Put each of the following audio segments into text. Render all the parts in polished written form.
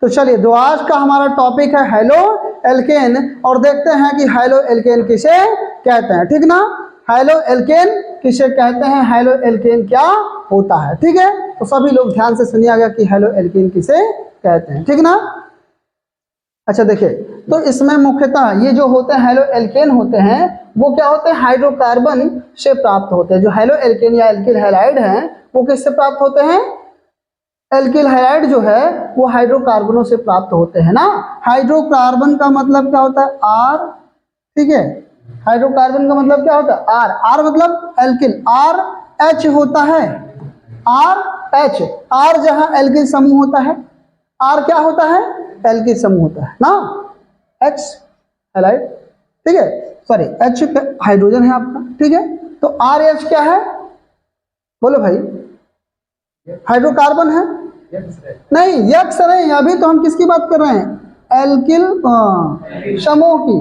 तो चलिए, तो आज का हमारा टॉपिक है हेलो एल्केन, और देखते हैं कि हेलो एल्केन किसे कहते हैं। ठीक ना, हेलो एल्केन किसे कहते हैं, हेलो एल्केन क्या होता है। ठीक है, तो सभी लोग ध्यान से सुनिएगा कि हेलो एल्केन किसे कहते हैं। ठीक ना, अच्छा देखिए, तो इसमें मुख्यतः ये जो होते हैं हेलो एल्केन होते हैं, वो क्या होते हैं, हाइड्रोकार्बन से प्राप्त होते हैं। जो हेलो एल्केन या एल्किल हैलाइड हैं वो किससे प्राप्त होते हैं, एल्किल हैलाइड जो है वो हाइड्रोकार्बनों से प्राप्त होते हैं ना। हाइड्रोकार्बन का मतलब क्या होता है, आर। ठीक है, हाइड्रोकार्बन का मतलब क्या होता है, आर। आर मतलब एल्किल, आर एच होता है, आर एच। आर जहां एल्किल समूह होता है, आर क्या होता है, एल्किल समूह होता है ना। एक्स हैलाइड, ठीक है, सॉरी एच हाइड्रोजन है आपका। ठीक है, तो आर एच क्या है, बोलो भाई, हाइड्रोकार्बन है। नहीं, यक्स नहीं, अभी तो हम किसकी बात कर रहे हैं, एल्किल समूह की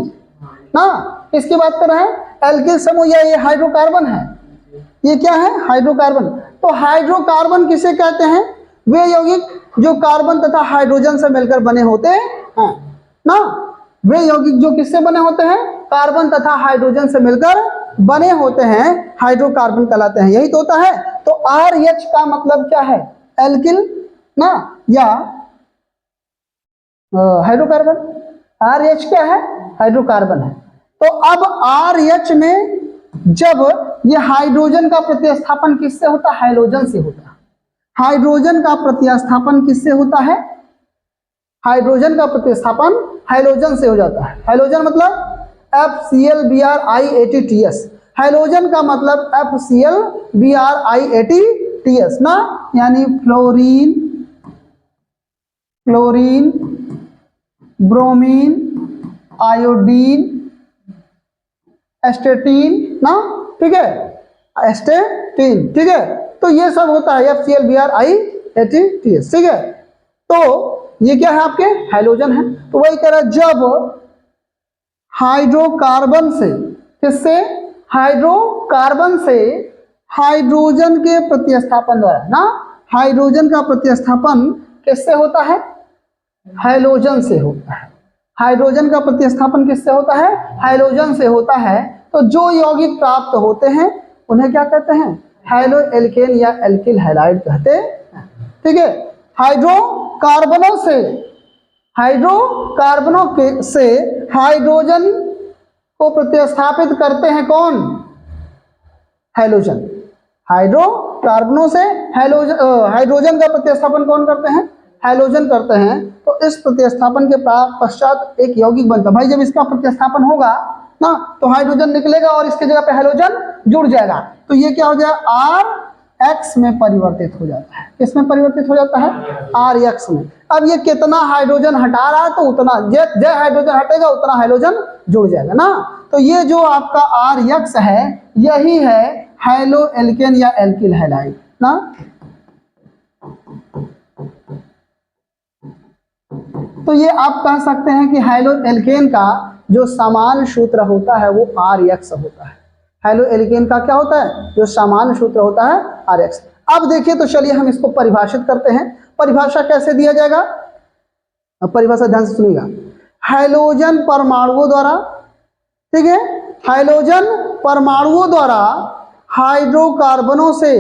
ना। किसकी बात कर रहे हैं, एल्किल समूह, या ये हाइड्रोकार्बन है, ये क्या है, हाइड्रोकार्बन। तो हाइड्रोकार्बन किसे कहते हैं, वे यौगिक जो कार्बन तथा हाइड्रोजन से मिलकर बने होते हैं ना। वे यौगिक जो किससे बने होते हैं, कार्बन तथा हाइड्रोजन से मिलकर बने होते हैं, हाइड्रोकार्बन कहलाते हैं। यही तो होता है। तो आर एच का मतलब क्या है, एल्किल ना, या हाइड्रोकार्बन। आर एच क्या है, हाइड्रोकार्बन है। तो अब आर एच में जब ये हाइड्रोजन का प्रतिस्थापन किससे होता है, हाइड्रोजन से होता है। हाइड्रोजन का प्रतिस्थापन किससे होता है, हाइड्रोजन का प्रतिस्थापन हाइड्रोजन से हो जाता है। हाइड्रोजन मतलब FCl Br I80Ts, हाइड्रोजन का मतलब FCl Br I80Ts ना, यानी फ्लोरीन, क्लोरीन, ब्रोमीन, आयोडीन, एस्टेटीन ना। ठीक है, एस्टेटीन। ठीक है, तो ये सब होता है FCl Br I80Ts। ठीक है, तो ये क्या है, आपके हाइड्रोजन है। तो वही कह रहा है, जब हाइड्रोकार्बन से, किससे, हाइड्रोकार्बन से हाइड्रोजन के प्रतिस्थापन द्वारा ना, हाइड्रोजन का प्रतिस्थापन किससे होता है, हाइड्रोजन से होता है। हाइड्रोजन का प्रतिस्थापन किससे होता है, हाइड्रोजन से होता है। तो जो यौगिक प्राप्त होते हैं उन्हें क्या कहते हैं, हेलो एल्केन या एल्किल हैलाइड कहते हैं। ठीक है, हाइड्रोकार्बनों से, हाइड्रोकार्बनों के से हाइड्रोजन को प्रतिस्थापित करते हैं कौन, हैलोजन। हाइड्रोकार्बनों से हाइड्रोजन का प्रतिस्थापन कौन करते हैं, हैलोजन करते हैं। तो इस प्रतिस्थापन के पश्चात एक यौगिक बनता है। भाई जब इसका प्रतिस्थापन होगा ना तो हाइड्रोजन निकलेगा और इसके जगह पे हैलोजन जुड़ जाएगा। तो ये क्या हो जाएगा, आर एक्स में परिवर्तित हो जाता है। किसमें परिवर्तित हो जाता है, आर एक्स में। अब ये कितना हाइड्रोजन हटा रहा है तो उतना जय हाइड्रोजन हटेगा उतना हाइड्रोजन जुड़ जाएगा ना। तो ये जो आपका आर एक्स है यही है हेलो एल्केन या एल्किल हैलाइड ना। तो ये आप कह सकते हैं कि हेलो एल्केन का जो सामान्य सूत्र होता है वो आर एक्स होता है। हेलो एल्केन का क्या होता है, जो सामान्य सूत्र होता है आर एक्स। अब देखिए, तो चलिए हम इसको परिभाषित करते हैं। परिभाषा कैसे दिया जाएगा, अब परिभाषा ध्यान से सुनिएगा। हाइड्रोजन परमाणुओं द्वारा, ठीक है, हाइड्रोजन परमाणुओं द्वारा हाइड्रोकार्बनों से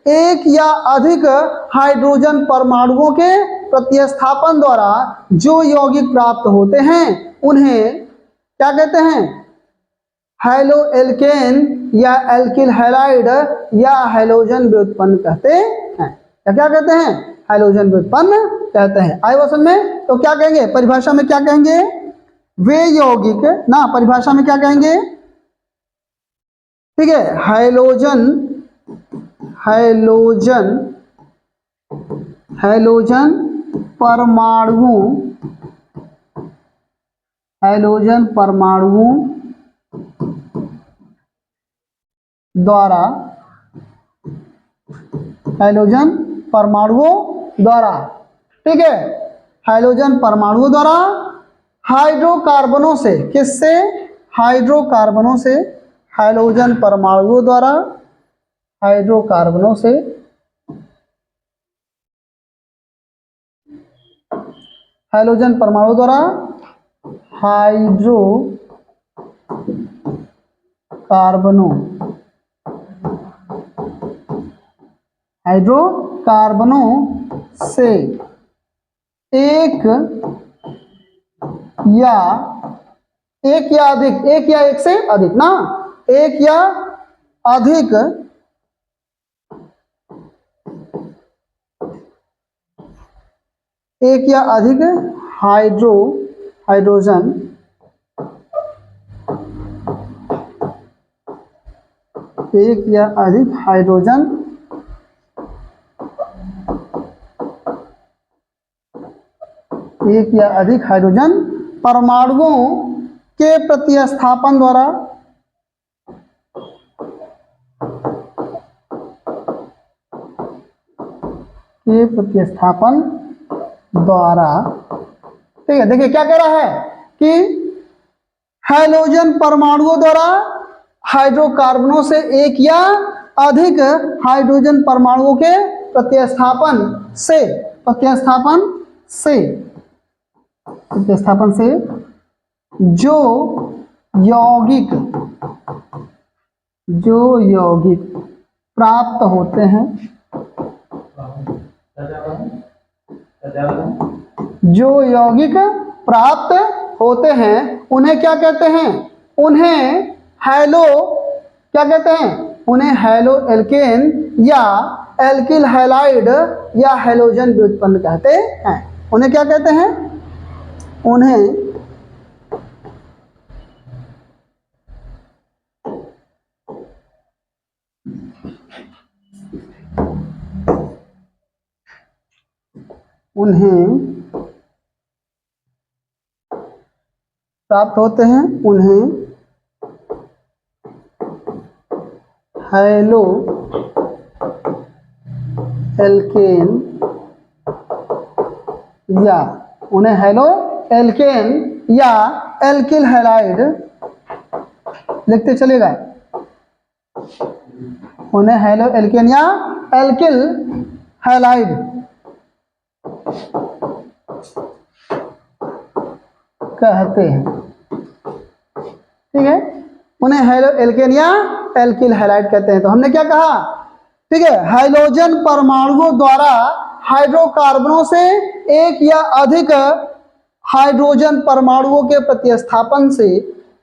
एक या अधिक हाइड्रोजन परमाणुओं के प्रतिस्थापन द्वारा जो यौगिक प्राप्त होते हैं उन्हें क्या कहते हैं, हेलो एल्केन या एल्किल हैलाइड या हैलोजन व्युत्पन्न कहते हैं। क्या कहते हैं, हैलोजन व्युत्पन्न कहते हैं। आए वसन में, तो क्या कहेंगे परिभाषा में, क्या कहेंगे, वे यौगिक ना, परिभाषा में क्या कहेंगे, ठीक है, हाइड्रोजन, हाइड्रोजन, हाइड्रोजन परमाणुओं, हाइड्रोजन परमाणुओं द्वारा, हाइड्रोजन परमाणुओं द्वारा, ठीक है, हाइड्रोजन परमाणुओं द्वारा हाइड्रोकार्बनों से, किससे, हाइड्रोकार्बनों से, हाइड्रोजन परमाणुओं द्वारा हाइड्रोकार्बनों से, हाइड्रोजन परमाणु द्वारा हाइड्रोकार्बनों से एक या अधिक, एक या एक से अधिक ना, एक या अधिक हाइड्रोजन परमाणुओं के प्रतिस्थापन द्वारा ठीक है। देखिए क्या कह रहा है कि हाइड्रोजन परमाणुओं द्वारा हाइड्रोकार्बनों से एक या अधिक हाइड्रोजन परमाणुओं के प्रतिस्थापन से जो यौगिक प्राप्त होते हैं, उन्हें क्या कहते हैं? उन्हें हैलो एल्केन या एल्किल हैलाइड या हैलोजन व्युत्पन्न कहते हैं। उन्हें क्या कहते हैं? उन्हें प्राप्त होते हैं, उन्हें हैलो एल्केन या एल्किल हैलाइड लिखते चलेगा। उन्हें हैलो एल्केन या एल्किल हैलाइड कहते हैं, ठीक है। उन्हें हैलो एल्केन या एल्किल हैलाइड कहते हैं। तो हमने क्या कहा, ठीक है, हाइड्रोजन परमाणुओं द्वारा हाइड्रोकार्बनों से एक या अधिक हाइड्रोजन परमाणुओं के प्रतिस्थापन से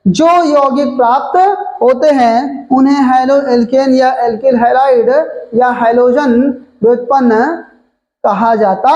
जो यौगिक प्राप्त होते हैं, उन्हें हैलो एल्केन या एल्किल हैलाइड या हैलोजन व्युत्पन्न कहा जाता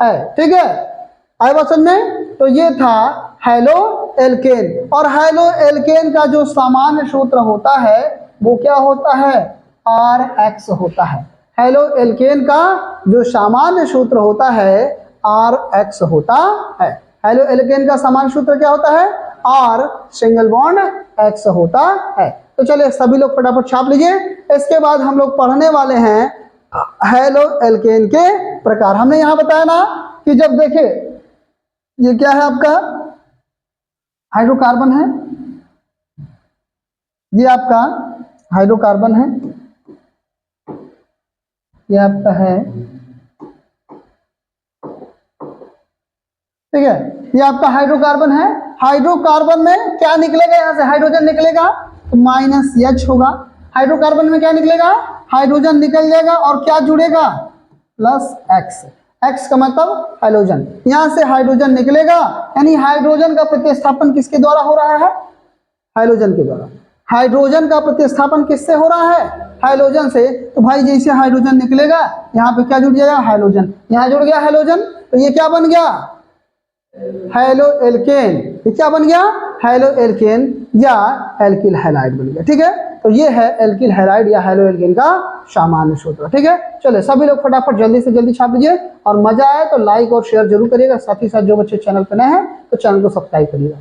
है, ठीक है। आए बात समझ में? तो ये था हैलो एल्केन। और हैलो एल्केन का जो सामान्य सूत्र होता है वो क्या होता है? RX होता है। हैलो एल्केन का जो सामान्य सूत्र होता है RX होता है। हैलो एल्केन का सामान्य सूत्र क्या होता है? R सिंगल बॉन्ड X होता है। तो चलिए सभी लोग फटाफट छाप लीजिए। इसके बाद हम लोग पढ़ने वाले हैं हैलो एल्केन के प्रकार। हमने यहां बताया ना कि जब देखिए ये क्या है, आपका हाइड्रोकार्बन है, ये आपका हाइड्रोकार्बन है, ये आपका है, ठीक है, ये आपका हाइड्रोकार्बन है। हाइड्रोकार्बन में क्या निकलेगा? यहां से हाइड्रोजन निकलेगा तो -H होगा। हाइड्रोकार्बन में क्या निकलेगा? हाइड्रोजन निकल जाएगा और क्या जुड़ेगा? +X। X का मतलब हाइड्रोजन। यहां से हाइड्रोजन निकलेगा, यानी हाइड्रोजन का प्रतिस्थापन किसके द्वारा हो रहा है? हाइड्रोजन के द्वारा। हाइड्रोजन का प्रतिस्थापन किससे हो रहा है? हाइड्रोजन से। तो भाई जैसे हाइड्रोजन निकलेगा यहाँ पे क्या जुड़ जाएगा? हाइड्रोजन। यहाँ जुड़ गया हाइड्रोजन, तो ये क्या बन गया? Haloalkane. ये क्या बन गया? हैलो एल्केन या एल्किल हैलाइड बन गया, ठीक है। तो ये है एल्किल हैलाइड या हैलो एल्केन का सामान्य सूत्र, ठीक है। चलिए सभी लोग फटाफट जल्दी से जल्दी छाप लीजिए, और मजा आए तो लाइक और शेयर जरूर करिएगा। साथ ही साथ जो बच्चे चैनल पे नए हैं तो चैनल को सब्सक्राइब करिएगा।